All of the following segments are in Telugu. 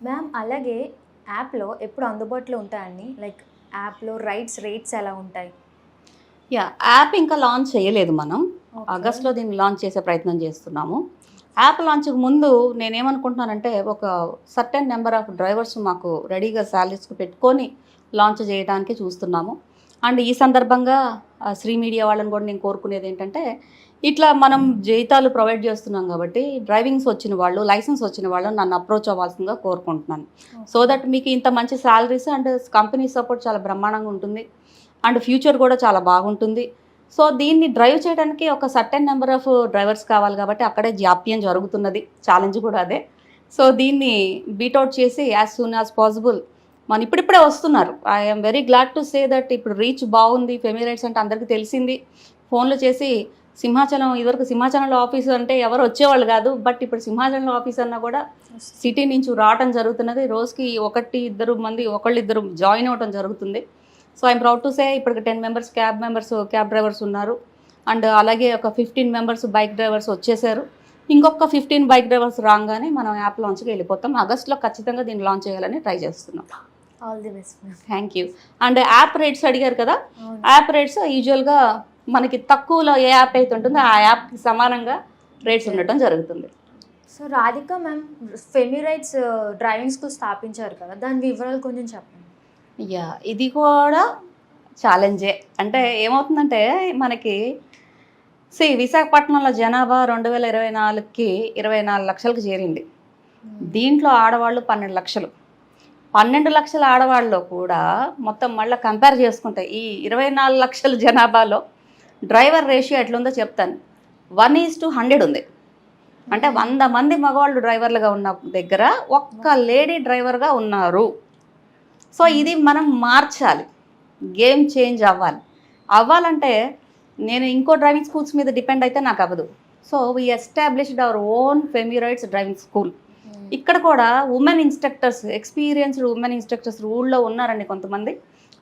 మ్యామ్ అలాగే యాప్‌లో ఎప్పుడు అందుబాటులో ఉంటాయండి? లైక్ యాప్‌లో రేట్స్ ఎలా ఉంటాయి? యాప్ ఇంకా లాంచ్ చేయలేదు మనం. ఓకే. ఆగస్ట్‌లో దీన్ని లాంచ్ చేసే ప్రయత్నం చేస్తున్నాము. యాప్ లాంచ్‌కి ముందు నేనేమనుకుంటున్నానంటే, ఒక సర్టెన్ నెంబర్ ఆఫ్ డ్రైవర్స్ మాకు రెడీగా సాలరీస్‌కి పెట్టుకొని లాంచ్ చేయడానికి చూస్తున్నాము. అండ్ ఈ సందర్భంగా శ్రీ మీడియా వాళ్ళని కూడా నేను కోరుకునేదేంటంటే, ఇట్లా మనం జీతాలు ప్రొవైడ్ చేస్తున్నాం కాబట్టి, డ్రైవింగ్స్ వచ్చిన వాళ్ళు, లైసెన్స్ వచ్చిన వాళ్ళు నన్ను అప్రోచ్ అవ్వాల్సిందిగా కోరుకుంటున్నాను. సో దట్ మీకు ఇంత మంచి సాలరీస్ అండ్ కంపెనీ సపోర్ట్ చాలా బ్రహ్మాండంగా ఉంటుంది. అండ్ ఫ్యూచర్ కూడా చాలా బాగుంటుంది. సో దీన్ని డ్రైవ్ చేయడానికి ఒక సర్టెన్ నెంబర్ ఆఫ్ డ్రైవర్స్ కావాలి కాబట్టి అక్కడే జాప్యం జరుగుతున్నది. ఛాలెంజ్ కూడా అదే. సో దీన్ని బీట్అవుట్ చేసి యాజ్ సూన్ యాజ్ పాసిబుల్ మన ఇప్పుడిప్పుడే వస్తున్నారు. I'm very glad to say that ఇప్పుడు రీచ్ బాగుంది. ఫెమిరైట్స్ అంటే అందరికీ తెలిసింది. ఫోన్లు చేసి సింహాచలం, ఇదివరకు సింహాచలంలో ఆఫీసు అంటే ఎవరు వచ్చేవాళ్ళు కాదు. బట్ ఇప్పుడు సింహాచలంలో ఆఫీస్ అన్నా కూడా సిటీ నుంచి రావడం జరుగుతున్నది. రోజుకి ఇద్దరు మంది ఒకళ్ళిద్దరు జాయిన్ అవ్వడం జరుగుతుంది. So I'm proud to say ఇప్పటికి 10 మెంబర్స్ క్యాబ్ డ్రైవర్స్ ఉన్నారు. అండ్ అలాగే ఒక 15 మెంబర్స్ బైక్ డ్రైవర్స్ వచ్చేసారు. ఇంకొక 15 బైక్ డ్రైవర్స్ రాగానే మనం యాప్ లాంచ్కి వెళ్ళిపోతాం. ఆగస్ట్లో ఖచ్చితంగా దీన్ని లాంచ్ చేయాలని ట్రై చేస్తున్నాం. All the best ma'am. Thank you. And app rates అడిగారు కదా. అవును. యాప్ రేట్స్ యూజువల్గా మనకి తక్కువలో ఏ యాప్ అయితే ఉంటుందో ఆ యాప్కి సమానంగా రేట్స్ ఉండటం జరుగుతుంది. So Radhika ma'am Femirights driving school స్థాపించారు కదా! దాని వివరాలు కొంచెం చెప్పండి. ఇది కూడా ఛాలెంజే. అంటే ఏమవుతుందంటే మనకి విశాఖపట్నంలో జనాభా 2024కి 24 లక్షలకు చేరింది. దీంట్లో ఆడవాళ్ళు 12 లక్షలు. 12 లక్షల ఆడవాళ్ళలో కూడా మొత్తం మళ్ళీ కంపేర్ చేసుకుంటే ఈ 24 లక్షల జనాభాలో డ్రైవర్ రేషియో ఎట్లుందో చెప్తాను. 1:100 ఉంది. అంటే 100 మంది మగవాళ్ళు డ్రైవర్లుగా ఉన్న దగ్గర ఒక్క లేడీ డ్రైవర్గా ఉన్నారు. సో ఇది మనం మార్చాలి. గేమ్ చేంజ్ అవ్వాలంటే నేను ఇంకో డ్రైవింగ్ స్కూల్స్ మీద డిపెండ్ అయితే నాకు అవ్వదు. So we established our own Femirights driving school. ఇక్కడ కూడా women instructors, experienced women instructors ఊళ్ళో ఉన్నారండి కొంతమంది.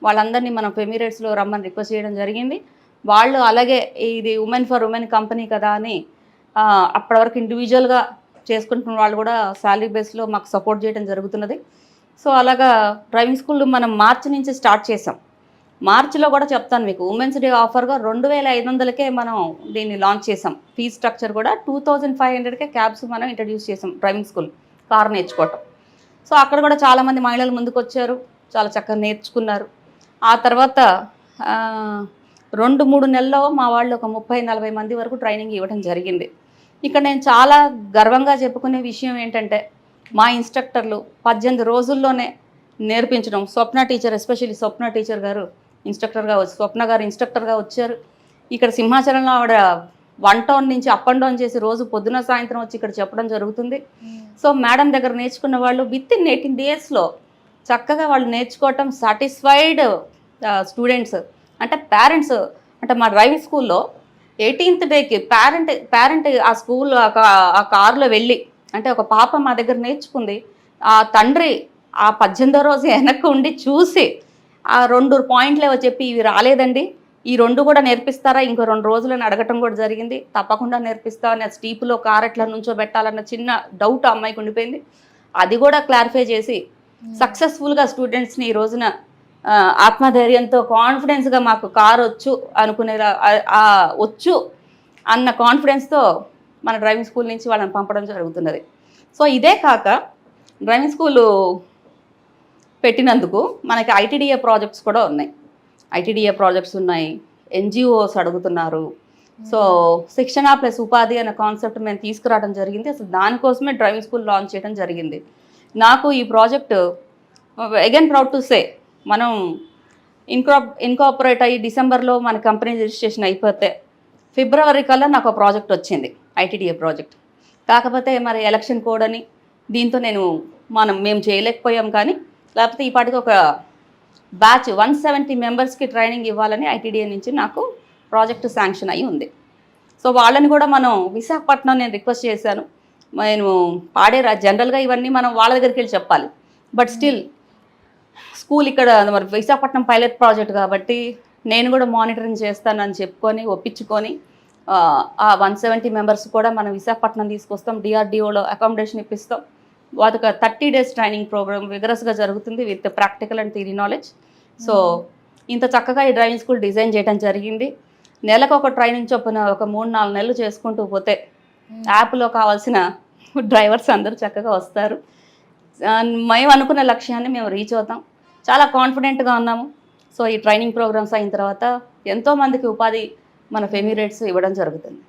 వాళ్ళందరినీ మనం ఫెమిరైట్స్లో రమ్మని రిక్వెస్ట్ చేయడం జరిగింది. వాళ్ళు అలాగే ఇది ఉమెన్ ఫర్ ఉమెన్ కంపెనీ కదా అని అప్పటి వరకు ఇండివిజువల్గా చేసుకుంటున్న వాళ్ళు కూడా శాలరీ బేస్లో మాకు సపోర్ట్ చేయడం జరుగుతున్నది. సో అలాగా డ్రైవింగ్ స్కూల్ మనం మార్చి నుంచి స్టార్ట్ చేసాం. మార్చిలో కూడా చెప్తాను మీకు, ఉమెన్స్ డే ఆఫర్గా 2500కే మనం దీన్ని లాంచ్ చేసాం. ఫీజ్ స్ట్రక్చర్ కూడా 2500కే క్యాబ్స్ మనం ఇంట్రడ్యూస్ చేసాం. డ్రైవింగ్ స్కూల్ కారు నేర్చుకోవటం. సో అక్కడ కూడా చాలామంది మహిళలు ముందుకు వచ్చారు, చాలా చక్కగా నేర్చుకున్నారు. ఆ తర్వాత 2-3 నెలల్లో మా వాళ్ళు ఒక 30-40 మంది వరకు ట్రైనింగ్ ఇవ్వడం జరిగింది. ఇక్కడ నేను చాలా గర్వంగా చెప్పుకునే విషయం ఏంటంటే, మా ఇన్స్ట్రక్టర్లు 18 రోజుల్లోనే నేర్పించడం. స్వప్న టీచర్, ఎస్పెషల్లీ స్వప్న టీచర్ గారు స్వప్న గారు ఇన్స్ట్రక్టర్గా వచ్చారు. ఇక్కడ సింహాచలంలో ఆవిడ 1 టౌన్ నుంచి అప్ అండ్ డౌన్ చేసి రోజు పొద్దున సాయంత్రం వచ్చి ఇక్కడ చెప్పడం జరుగుతుంది. సో మేడం దగ్గర నేర్చుకున్న వాళ్ళు విత్ ఇన్ 18 డేస్లో చక్కగా వాళ్ళు నేర్చుకోవటం, సాటిస్ఫైడ్ స్టూడెంట్స్ అంటే పేరెంట్స్. అంటే మా డ్రైవింగ్ స్కూల్లో 18th డేకి పేరెంట్ ఆ స్కూల్ ఆ కారులో వెళ్ళి, అంటే ఒక పాప మా దగ్గర నేర్చుకుంది, ఆ తండ్రి ఆ 18వ రోజు వెనక్కి ఉండి చూసి ఆ 2 పాయింట్లు ఏవో చెప్పి, ఇవి రాలేదండి, ఈ 2 కూడా నేర్పిస్తారా ఇంకో 2 రోజులని అడగటం కూడా జరిగింది. తప్పకుండా నేర్పిస్తా అని స్టీపులో కార్ ఎట్లా నుంచోబెట్టాలన్న చిన్న డౌట్ ఆ అమ్మాయికి ఉండిపోయింది. అది కూడా క్లారిఫై చేసి సక్సెస్ఫుల్గా స్టూడెంట్స్ని ఈ రోజున ఆత్మధైర్యంతో కాన్ఫిడెన్స్గా మాకు కారు వచ్చు అన్న కాన్ఫిడెన్స్తో మన డ్రైవింగ్ స్కూల్ నుంచి వాళ్ళని పంపడం జరుగుతున్నది. సో ఇదే కాక డ్రైవింగ్ స్కూలు పెట్టినందుకు మనకి ఐటీడీఏ ప్రాజెక్ట్స్ కూడా ఉన్నాయి. ఎన్జిఓస్ అడుగుతున్నారు. సో శిక్షణ ప్లస్ ఉపాధి అనే కాన్సెప్ట్ మేము తీసుకురావడం జరిగింది. అసలు దానికోసమే డ్రైవింగ్ స్కూల్ లాంచ్ చేయడం జరిగింది. నాకు ఈ project again proud to say, మనం ఇన్కార్పొరేట్ అయ్యి డిసెంబర్లో మన కంపెనీ రిజిస్ట్రేషన్ అయిపోతే ఫిబ్రవరి కల్లా నాకు ఒక ప్రాజెక్ట్ వచ్చింది, ఐటీడీఏ ప్రాజెక్ట్. కాకపోతే మరి ఎలక్షన్ కోడ్ అని దీంతో మేము చేయలేకపోయాం. కానీ లేకపోతే ఈ పాటికి ఒక బ్యాచ్ 170 మెంబర్స్కి ట్రైనింగ్ ఇవ్వాలని ఐటీడీఏ నుంచి నాకు ప్రాజెక్టు శాంక్షన్ అయ్యి ఉంది. సో వాళ్ళని కూడా మనం విశాఖపట్నం నేను రిక్వెస్ట్ చేశాను. నేను జనరల్గా ఇవన్నీ మనం వాళ్ళ దగ్గరికి వెళ్ళి చెప్పాలి. బట్ స్టిల్ స్కూల్ ఇక్కడ మరి విశాఖపట్నం పైలట్ ప్రాజెక్ట్ కాబట్టి నేను కూడా మానిటరింగ్ చేస్తానని చెప్పుకొని ఒప్పించుకొని ఆ 170 మెంబర్స్ కూడా మనం విశాఖపట్నం తీసుకొస్తాం. డిఆర్డిఓలో అకామిడేషన్ ఇప్పిస్తాం. ఒక 30 days ట్రైనింగ్ ప్రోగ్రామ్ విగరస్గా జరుగుతుంది with practical and theory knowledge. So ఇంత చక్కగా ఈ డ్రైవింగ్ స్కూల్ డిజైన్ చేయడం జరిగింది. నెలకు ఒక ట్రైనింగ్ చొప్పున ఒక 3-4 నెలలు చేసుకుంటూ పోతే యాప్లో కావాల్సిన డ్రైవర్స్ అందరూ చక్కగా వస్తారు. మేము అనుకున్న లక్ష్యాన్ని మేము రీచ్ అవుతాం. చాలా కాన్ఫిడెంట్గా ఉన్నాము. సో ఈ ట్రైనింగ్ ప్రోగ్రామ్స్ అయిన తర్వాత ఎంతోమందికి ఉపాధి మన ఫెమ్యూరేట్స్ ఇవ్వడం జరుగుతుంది.